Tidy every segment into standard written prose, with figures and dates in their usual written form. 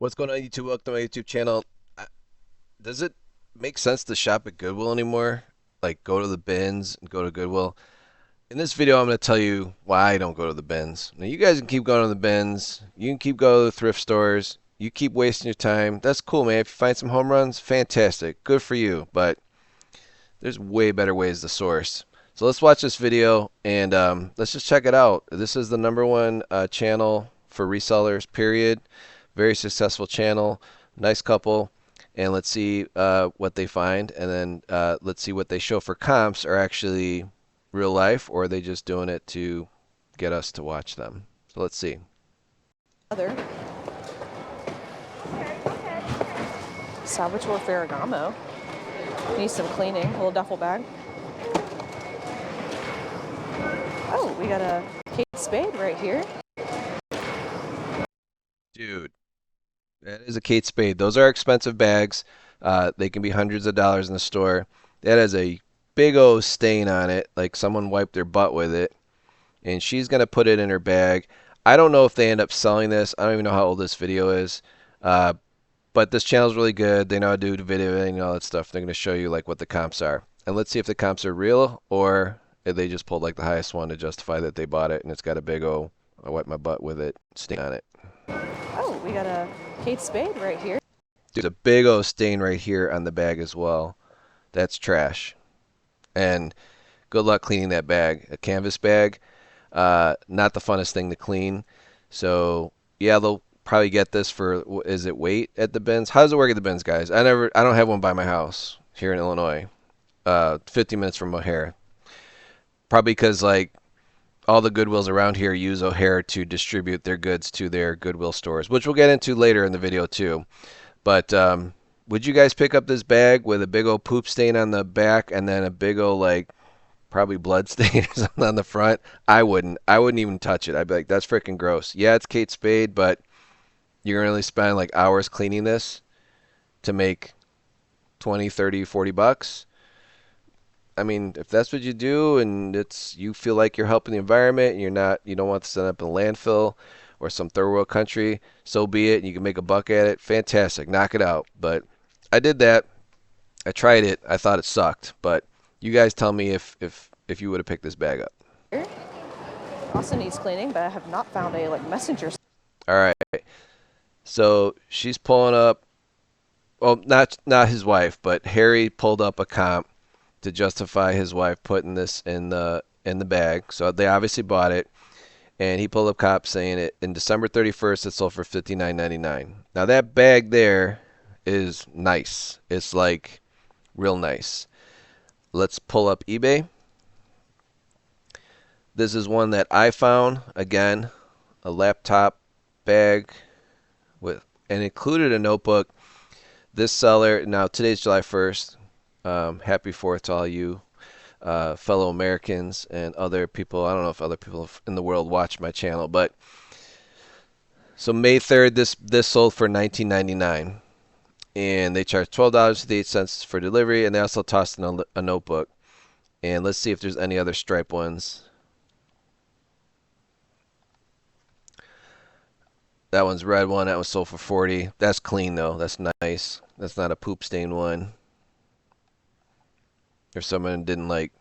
What's going on, YouTube? Welcome to my YouTube channel. Does it make sense to shop at Goodwill anymore? Like go to the bins and go to Goodwill? In this video, I'm going to tell you why I don't go to the bins. Now, you guys can keep going to the bins. You can keep going to the thrift stores. You keep wasting your time. That's cool, man. If you find some home runs, fantastic. Good for you. But there's way better ways to source. So let's watch this video and let's just check it out. This is the #1 channel for resellers, period. Very successful channel. Nice couple. And let's see what they find. And then let's see what they show for comps are actually real life, or are they just doing it to get us to watch them. So let's see. Other Salvatore Ferragamo needs some cleaning. A little duffel bag. Oh, we got a Kate Spade right here. Dude, that is a Kate Spade. Those are expensive bags. They can be hundreds of dollars in the store. That has a big old stain on it, like someone wiped their butt with it. And she's going to put it in her bag. I don't know if they end up selling this. I don't even know how old this video is. But this channel's really good. They know how to do the video and all that stuff. They're going to show you like what the comps are. And let's see if the comps are real or if they just pulled like the highest one to justify that they bought it and it's got a big old I wiped my butt with it stain on it. Oh, we got a Kate Spade right here. There's a big old stain right here on the bag as well. That's trash. And good luck cleaning that bag. A canvas bag, not the funnest thing to clean. So yeah, they'll probably get this for, is it weight at the bins? How does it work at the bins, guys? I don't have one by my house here in Illinois. 50 minutes from O'Hare. Probably because like all the Goodwills around here use O'Hare to distribute their goods to their Goodwill stores, which we'll get into later in the video too. But would you guys pick up this bag with a big old poop stain on the back and then a big old like probably blood stain or something on the front? I wouldn't. I wouldn't even touch it. I'd be like, that's freaking gross. Yeah, it's Kate Spade, but you're gonna really spend like hours cleaning this to make 20, 30, 40 bucks. I mean, if that's what you do and it's you feel like you're helping the environment and you don't want to send up in a landfill or some third world country, so be it. And you can make a buck at it. Fantastic, knock it out. But I did that. I tried it. I thought it sucked. But you guys tell me if you would have picked this bag up. Also needs cleaning, but I have not found a like messenger. All right. So she's pulling up. Well, not his wife, but Harry pulled up a comp to justify his wife putting this in the bag. So they obviously bought it, and he pulled up comp saying it in December 31st it sold for $59.99. Now that bag there is nice. It's like real nice. Let's pull up eBay. This is one that I found. Again, a laptop bag with and included a notebook. This seller, now today's July 1st. Happy 4th to all you fellow Americans and other people. I don't know if other people in the world watch my channel, but so May 3rd, this sold for $19.99, and they charged $12.58 for delivery, and they also tossed in a notebook. And let's see if there's any other stripe ones. That one's red one. That was sold for $40. That's clean though. That's nice. That's not a poop stain one. Or someone didn't like.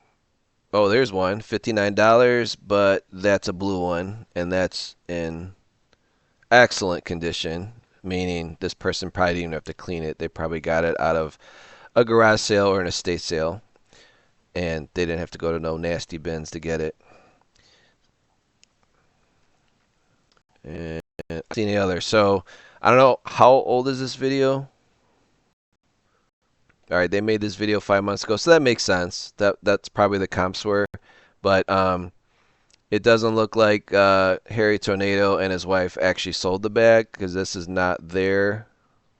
Oh, there's one, $59, but that's a blue one, and that's in excellent condition, meaning this person probably didn't even have to clean it. They probably got it out of a garage sale or an estate sale, and they didn't have to go to no nasty bins to get it. And I don't see any other. So I don't know, how old is this video? All right, they made this video 5 months ago, so that makes sense. That's probably the comps were, but it doesn't look like Harry Tornado and his wife actually sold the bag because this is not their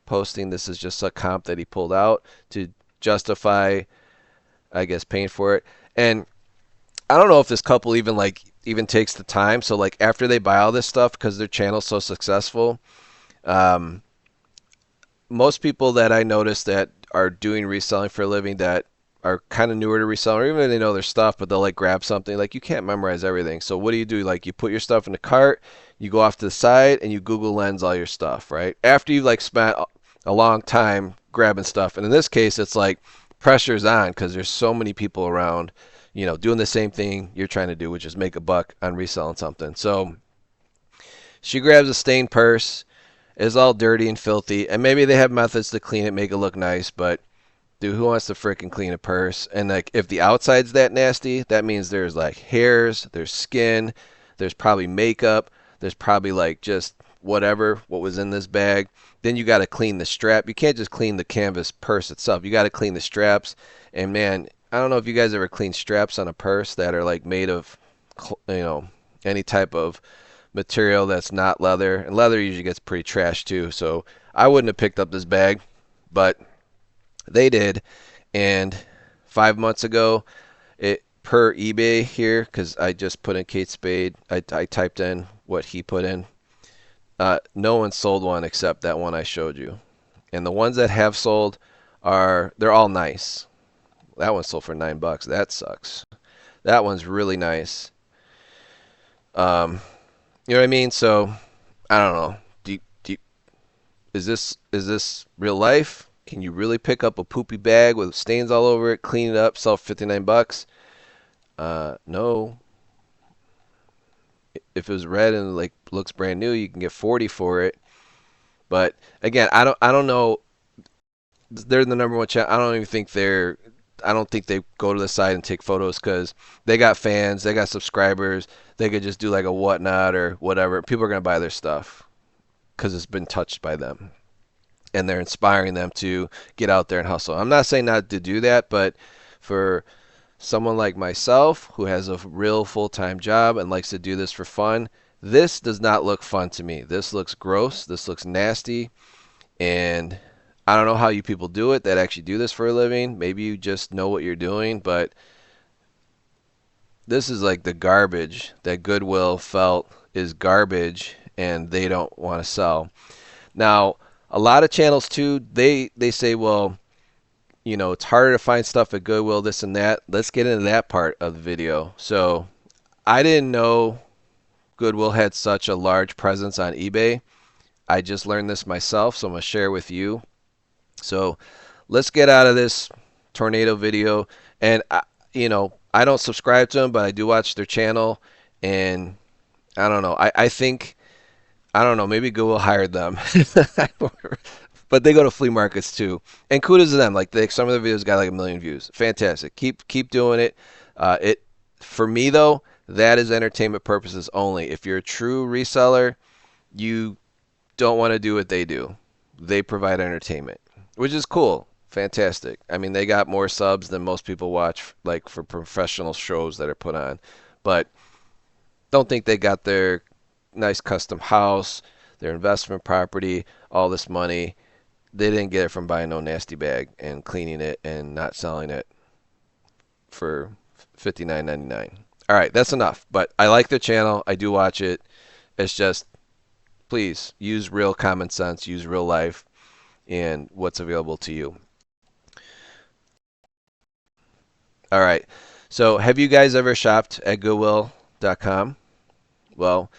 posting. This is just a comp that he pulled out to justify, I guess, paying for it. And I don't know if this couple even takes the time. So like after they buy all this stuff because their channel's so successful, most people that I notice that are doing reselling for a living that are kind of newer to reseller, even if they know their stuff, but they'll like grab something. Like you can't memorize everything. So what do? Like you put your stuff in the cart, you go off to the side, and you Google Lens all your stuff, right? After you've like spent a long time grabbing stuff. And in this case, it's like pressure's on because there's so many people around, doing the same thing you're trying to do, which is make a buck on reselling something. So she grabs a stained purse. It's all dirty and filthy, and maybe they have methods to clean it, make it look nice, but dude, who wants to freaking clean a purse? And like, if the outside's that nasty, that means there's like hairs, there's skin, there's probably makeup, there's probably like just what was in this bag. Then you got to clean the strap. You can't just clean the canvas purse itself. You got to clean the straps. And man, I don't know if you guys ever clean straps on a purse that are like made of, you know, any type of material that's not leather. And leather usually gets pretty trashed too. So I wouldn't have picked up this bag, but they did. And 5 months ago, it per eBay here, because I just put in Kate Spade, I typed in what he put in. No one sold one except that one I showed you. And the ones that have sold they're all nice. That one sold for $9. That sucks. That one's really nice. Um, you know what I mean? So I don't know. Is this real life? Can you really pick up a poopy bag with stains all over it, clean it up, sell for $59? No. If it was red and like looks brand new, you can get 40 for it. But again, I don't know. They're the number one channel. I don't think they go to the site and take photos because they got fans, they got subscribers. They could just do like a whatnot or whatever. People are gonna buy their stuff because it's been touched by them, and they're inspiring them to get out there and hustle. I'm not saying not to do that, but for someone like myself who has a real full-time job and likes to do this for fun, this does not look fun to me. This looks gross. This looks nasty. And I don't know how you people do it that actually do this for a living. Maybe you just know what you're doing, but this is like the garbage that Goodwill felt is garbage and they don't want to sell. Now, a lot of channels too, they say, well, it's harder to find stuff at Goodwill, this and that. Let's get into that part of the video. So I didn't know Goodwill had such a large presence on eBay. I just learned this myself, so I'm going to share with you. So let's get out of this tornado video. And, I don't subscribe to them, but I do watch their channel. And I don't know. I think, I don't know, maybe Goodwill hired them. But they go to flea markets too. And kudos to them. Like some of the videos got like 1 million views. Fantastic. Keep doing it. It for me though, that is entertainment purposes only. If you're a true reseller, you don't want to do what they do. They provide entertainment, which is cool. Fantastic. I mean, they got more subs than most people watch like for professional shows that are put on. But don't think they got their nice custom house, their investment property, all this money. They didn't get it from buying no nasty bag and cleaning it and not selling it for $59.99. All right, that's enough. But I like the channel. I do watch it. It's just, please use real common sense, use real life, and what's available to you. All right. So, have you guys ever shopped at Goodwill.com? Well,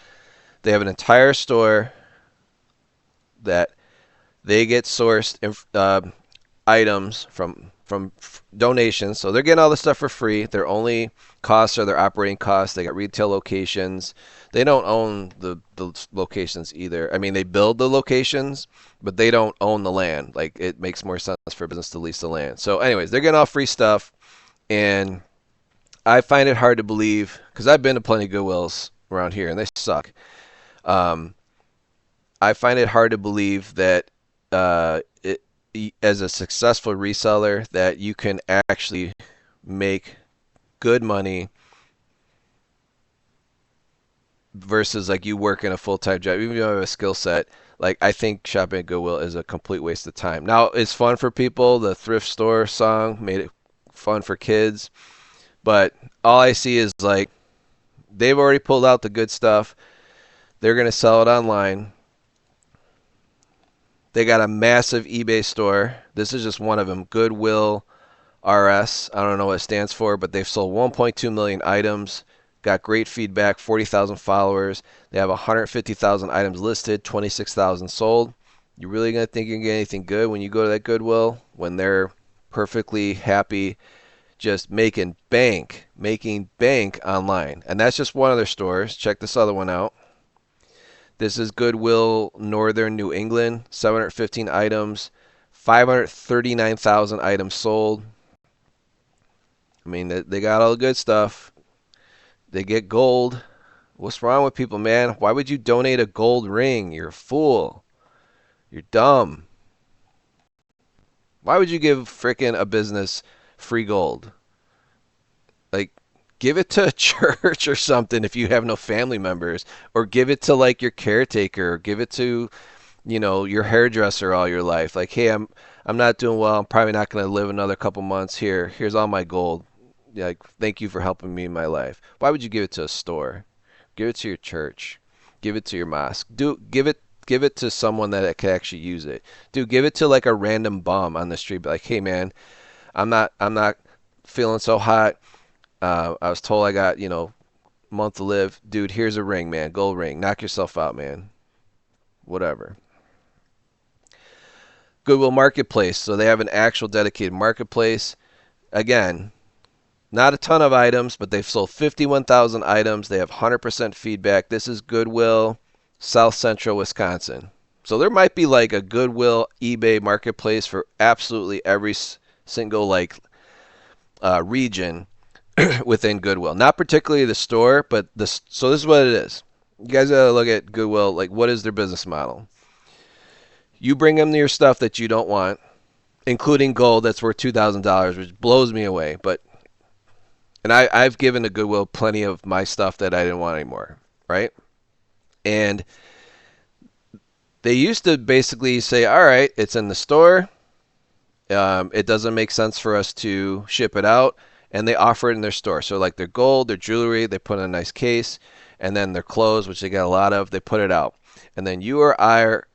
they have an entire store that they get sourced items from donations, so they're getting all this stuff for free. Their only costs are their operating costs. They got retail locations. They don't own the locations either. I mean, they build the locations, but they don't own the land. Like it makes more sense for business to lease the land. So, anyways, they're getting all free stuff, and I find it hard to believe because I've been to plenty of Goodwills around here, and they suck. Um, I find it hard to believe that as a successful reseller that you can actually make good money versus like you work in a full-time job. Even if you have a skill set, like I think shopping at Goodwill is a complete waste of time. Now it's fun for people. The thrift store song made it fun for kids, but all I see is like they've already pulled out the good stuff. They're going to sell it online. They got a massive eBay store. This is just one of them. Goodwill RS. I don't know what it stands for, but they've sold 1.2 million items, got great feedback, 40,000 followers. They have 150,000 items listed, 26,000 sold. You really gonna think you can get anything good when you go to that Goodwill when they're perfectly happy just making bank online. And that's just one of their stores. Check this other one out. This is Goodwill Northern New England, 715 items, 539,000 items sold. I mean, they got all the good stuff. They get gold. What's wrong with people, man? Why would you donate a gold ring? You're a fool. You're dumb. Why would you give frickin' a business free gold? Like, give it to a church or something if you have no family members, or give it to like your caretaker, or give it to your hairdresser all your life. Like, hey, I'm not doing well. I'm probably not going to live another couple months here. Here's all my gold. Like, thank you for helping me in my life. Why would you give it to a store? Give it to your church. Give it to your mosque. Give it to someone that can actually use it. Dude, give it to like a random bum on the street. Be like, hey man, I'm not feeling so hot. I was told I got month to live. Dude, here's a ring, man. Gold ring. Knock yourself out, man. Whatever. Goodwill Marketplace. So they have an actual dedicated marketplace. Again, not a ton of items, but they've sold 51,000 items. They have 100% feedback. This is Goodwill, South Central Wisconsin. So there might be like a Goodwill eBay marketplace for absolutely every single region within Goodwill. Not particularly the store, but this. So this is what it is. You guys gotta look at Goodwill. Like, what is their business model? You bring them your stuff that you don't want, including gold that's worth $2,000, which blows me away. I've given to Goodwill plenty of my stuff that I didn't want anymore, right? And they used to basically say, all right, it's in the store. It doesn't make sense for us to ship it out, and they offer it in their store. So like their gold, their jewelry, they put in a nice case, and then their clothes, which they get a lot of, they put it out. And then you or I are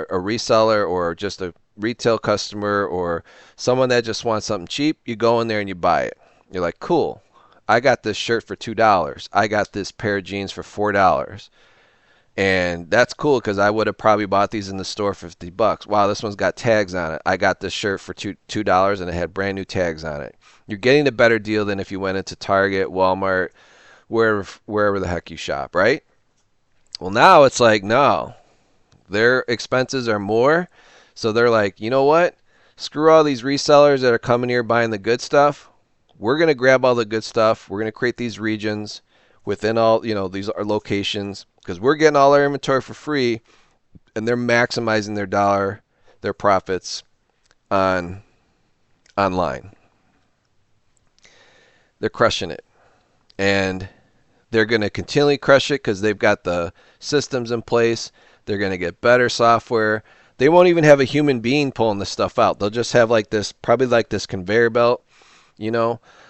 a reseller or just a retail customer or someone that just wants something cheap, you go in there and you buy it. You're like, cool. I got this shirt for $2. I got this pair of jeans for $4. And that's cool because I would have probably bought these in the store for $50. Wow, this one's got tags on it. I got this shirt for $2 and it had brand new tags on it. You're getting a better deal than if you went into Target, Walmart, wherever the heck you shop, right? Well, now it's like, no, their expenses are more. So they're like, you know what? Screw all these resellers that are coming here buying the good stuff. We're going to grab all the good stuff. We're going to create these regions within all, these are locations because we're getting all our inventory for free and they're maximizing their profits on online. They're crushing it. And they're going to continually crush it because they've got the systems in place. They're going to get better software. They won't even have a human being pulling this stuff out. They'll just have like this, probably like this conveyor belt,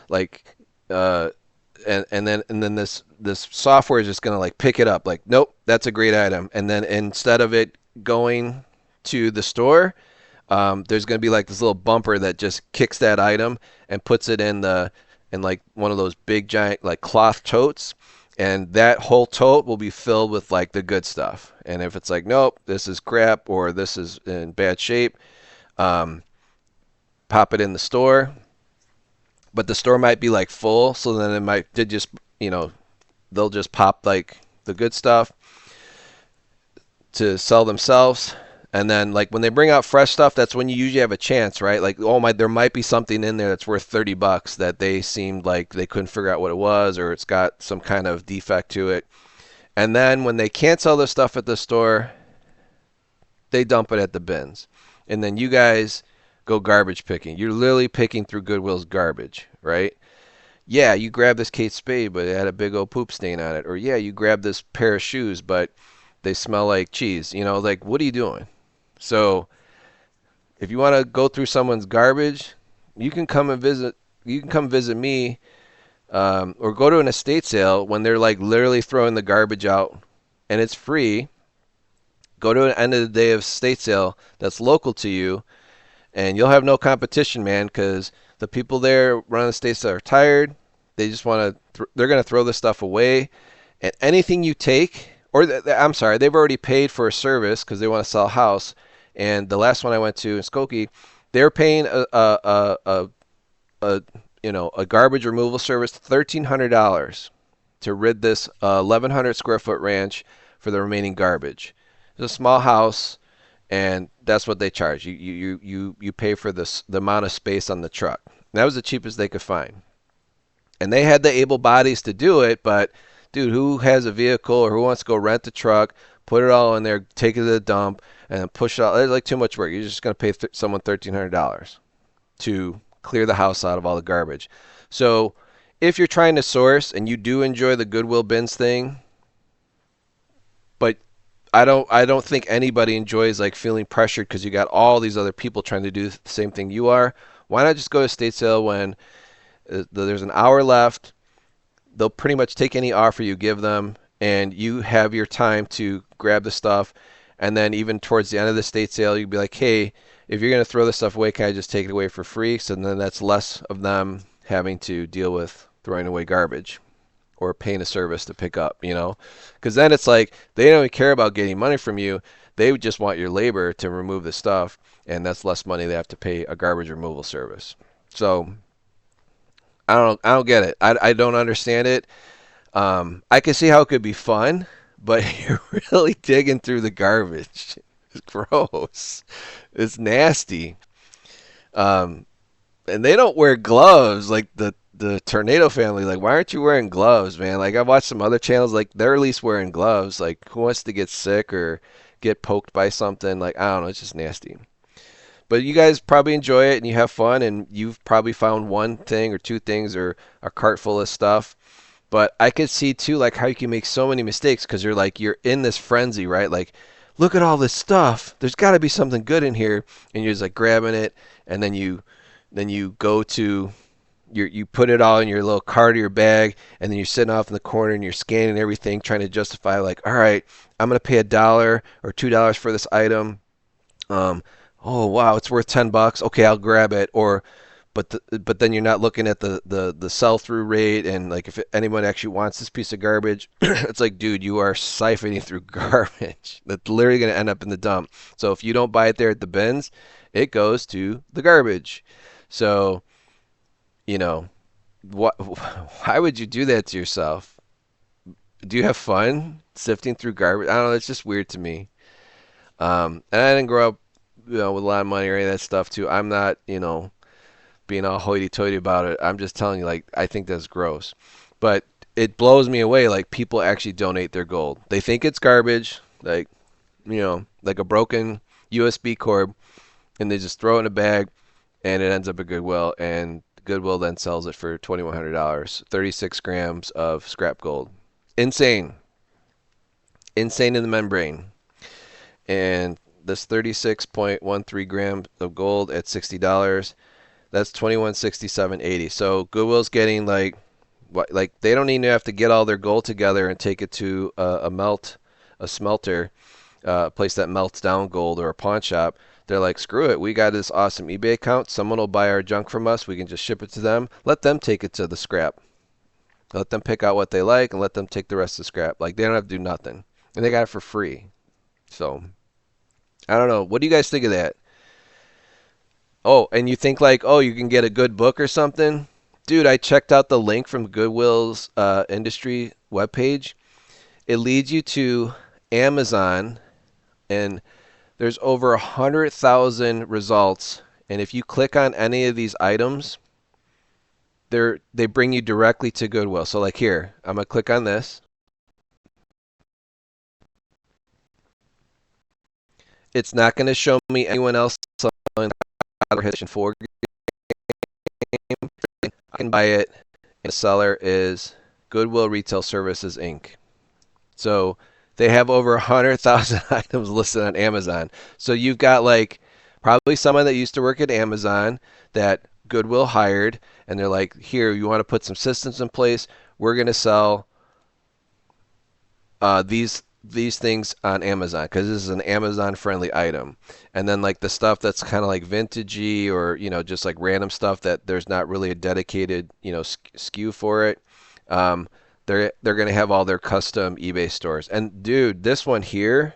like and then this software is just gonna like pick it up. Like, nope, that's a great item. And then instead of it going to the store, there's gonna be like this little bumper that just kicks that item and puts it in like one of those big giant like cloth totes. And that whole tote will be filled with like the good stuff. And if it's like, nope, this is crap or this is in bad shape, pop it in the store. But the store might be like full, so then they'll just pop like the good stuff to sell themselves. And then like when they bring out fresh stuff, that's when you usually have a chance, right? Like, oh my, there might be something in there that's worth $30 that they seemed like they couldn't figure out what it was, or it's got some kind of defect to it. And then when they can't sell the stuff at the store, they dump it at the bins. And then you guys go garbage picking. You're literally picking through Goodwill's garbage, right? Yeah, you grab this Kate Spade, but it had a big old poop stain on it. Or yeah, you grab this pair of shoes, but they smell like cheese. Like, what are you doing? So if you want to go through someone's garbage, you can come and visit. You can come visit me, or go to an estate sale when they're like literally throwing the garbage out, and it's free. Go to an end of the day of estate sale that's local to you, and you'll have no competition, man, because the people there running the states that are tired, they just want to, they're going to throw this stuff away. And anything you take, or I'm sorry, they've already paid for a service because they want to sell a house. And the last one I went to in Skokie, they're paying a a garbage removal service $1,300 to rid this 1,100 square foot ranch for the remaining garbage. It's a small house, and that's what they charge. You pay for the amount of space on the truck. And that was the cheapest they could find. And they had the able bodies to do it, but dude, who has a vehicle or who wants to go rent a truck, put it all in there, take it to the dump, and then push it out? It's like too much work. You're just going to pay someone $1,300 to clear the house out of all the garbage. So if you're trying to source and you do enjoy the Goodwill bins thing, but I don't think anybody enjoys like feeling pressured because you got all these other people trying to do the same thing you are. Why not just go to state sale when there's an hour left? They'll pretty much take any offer you give them, and you have your time to grab the stuff. And then even towards the end of the state sale, you'd be like, hey, if you're going to throw this stuff away, can I just take it away for free? So then that's less of them having to deal with throwing away garbage or paying a service to pick up, you know? Because then it's like they don't even care about getting money from you. They just want your labor to remove the stuff, and that's less money they have to pay a garbage removal service. So I don't get it. I don't understand it. I can see how it could be fun, but you're really digging through the garbage. It's gross. It's nasty. Um, and they don't wear gloves like the Tornado family. Like, why aren't you wearing gloves, man? Like, I've watched some other channels, like they're at least wearing gloves. Like, who wants to get sick or get poked by something? Like, I don't know. It's just nasty. But you guys probably enjoy it and you have fun, and you've probably found one thing or two things or a cart full of stuff. But I could see too, like how you can make so many mistakes because you're in this frenzy, right? Like, look at all this stuff. There's got to be something good in here, and you're just like grabbing it, and then you go to you put it all in your little cart or your bag, and then you're sitting off in the corner and you're scanning everything, trying to justify like, all right, I'm gonna pay $1 or $2 for this item. Um, oh wow, it's worth $10. Okay, I'll grab it. Or but then you're not looking at the sell through rate and like if anyone actually wants this piece of garbage. It's like, dude, you are siphoning through garbage that's literally going to end up in the dump. So if you don't buy it there at the bins, it goes to the garbage. So you know what? Why would you do that to yourself? Do you have fun sifting through garbage? I don't know. It's just weird to me. And I didn't grow up, with a lot of money or any of that stuff too. I'm not, being all hoity-toity about it. I'm just telling you, like, I think that's gross. But it blows me away, like, people actually donate their gold. They think it's garbage, like, like a broken USB cord, and they just throw it in a bag, and it ends up at Goodwill, and Goodwill then sells it for $2,100, 36 grams of scrap gold. Insane. Insane in the membrane. And this 36.13 grams of gold at $60, that's 2167.80. So Goodwill's getting like what, like they don't even have to get all their gold together and take it to a smelter, a place that melts down gold, or a pawn shop. They're like, screw it, we got this awesome eBay account. Someone will buy our junk from us. We can just ship it to them. Let them take it to the scrap. Let them pick out what they like and let them take the rest of the scrap. Like they don't have to do nothing, and they got it for free. So I don't know. What do you guys think of that? Oh, and you think like, oh, you can get a good book or something? Dude, I checked out the link from Goodwill's industry webpage. It leads you to Amazon, and there's over 100,000 results. And if you click on any of these items, they bring you directly to Goodwill. So like here, I'm gonna click on this. It's not gonna show me anyone else selling the 4 game. I can buy it, and the seller is Goodwill Retail Services Inc. So they have over 100,000 items listed on Amazon. So you've got like probably someone that used to work at Amazon that Goodwill hired, and they're like, here, you want to put some systems in place? We're going to sell these these things on Amazon because this is an Amazon friendly item. And then like the stuff that's kind of like vintagey or just like random stuff that there's not really a dedicated SKU for it. Um, they're gonna have all their custom eBay stores. And dude, this one here,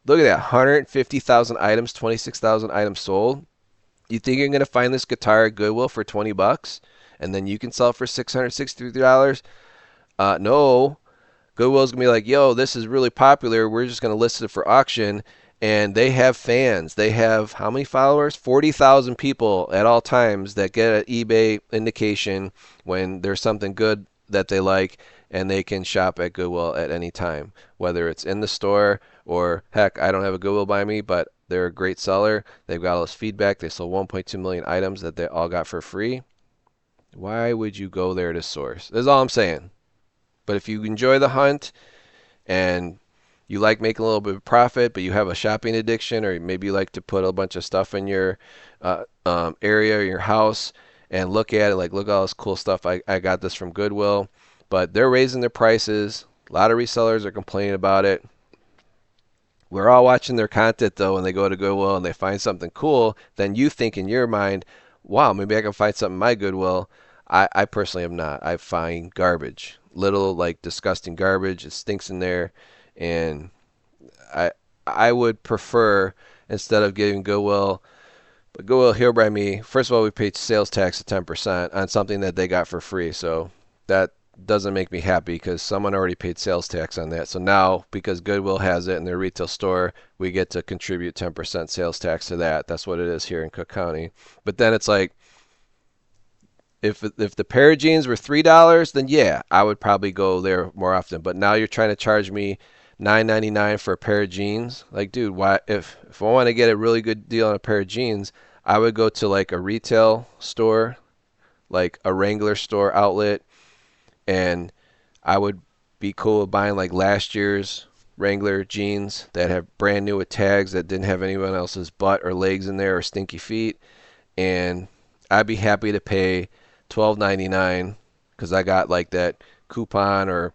look at that, 150,000 items, 26,000 items sold. You think you're gonna find this guitar at Goodwill for 20 bucks, and then you can sell it for $663? No. Goodwill's gonna be like, yo, this is really popular. We're just gonna list it for auction. And they have fans. They have how many followers? 40,000 people at all times that get an eBay indication when there's something good that they like, and they can shop at Goodwill at any time, whether it's in the store or heck, I don't have a Goodwill by me, but they're a great seller. They've got all this feedback. They sold 1.2 million items that they all got for free. Why would you go there to source? That's all I'm saying. But if you enjoy the hunt and you like making a little bit of profit, but you have a shopping addiction, or maybe you like to put a bunch of stuff in your area or your house and look at it, like, look at all this cool stuff. I got this from Goodwill, but they're raising their prices. A lot of resellers are complaining about it. We're all watching their content though when they go to Goodwill and they find something cool. Then you think in your mind, wow, maybe I can find something in my Goodwill. I personally am not. I find garbage, little like disgusting garbage. It stinks in there, and I I would prefer instead of getting Goodwill, but Goodwill here by me. First of all, we paid sales tax of 10% on something that they got for free, so that doesn't make me happy because someone already paid sales tax on that. So now, because Goodwill has it in their retail store, we get to contribute 10% sales tax to that. That's what it is here in Cook County. But then it's like, if the pair of jeans were $3, then yeah, I would probably go there more often. But now you're trying to charge me $9.99 for a pair of jeans. Like, dude, why? If I want to get a really good deal on a pair of jeans, I would go to like a retail store, like a Wrangler store outlet, and I would be cool with buying like last year's Wrangler jeans that have brand new with tags that didn't have anyone else's butt or legs in there or stinky feet, and I'd be happy to pay $12.99 because I got like that coupon, or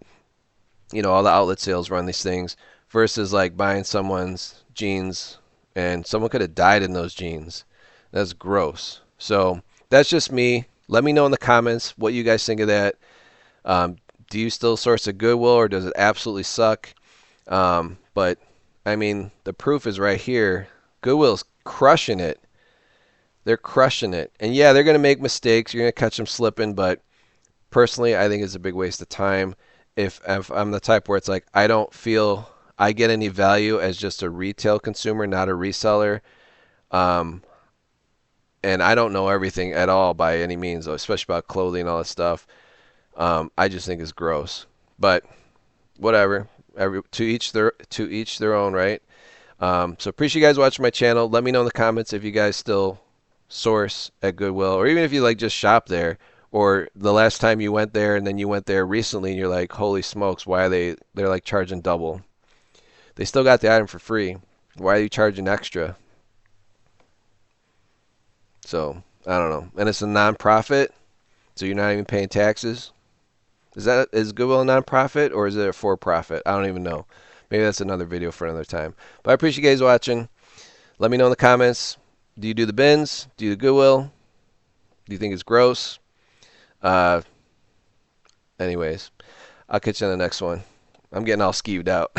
all the outlet sales run these things, versus like buying someone's jeans and someone could have died in those jeans. That's gross. So that's just me. Let me know in the comments what you guys think of that. Um, do you still source at Goodwill, or does it absolutely suck? But I mean, the proof is right here. Goodwill's crushing it. They're crushing it. And yeah, they're going to make mistakes. You're going to catch them slipping, but personally, I think it's a big waste of time. If I'm the type where it's like I don't feel I get any value as just a retail consumer, not a reseller. Um, and I don't know everything at all by any means, especially about clothing and all that stuff. I just think it's gross. But whatever. To each their own, right? So appreciate you guys watching my channel. Let me know in the comments if you guys still source at Goodwill, or even if you like just shop there, or the last time you went there and then you went there recently and you're like, holy smokes, why are they're like charging double? They still got the item for free. Why are you charging extra? So I don't know. And it's a non-profit, so you're not even paying taxes. Is Goodwill a non-profit or is it a for-profit? I don't even know. Maybe that's another video for another time. But I appreciate you guys watching. Let me know in the comments. Do you do the bins? Do you do Goodwill? Do you think it's gross? Uh, anyways, I'll catch you on the next one. I'm getting all skeeved out.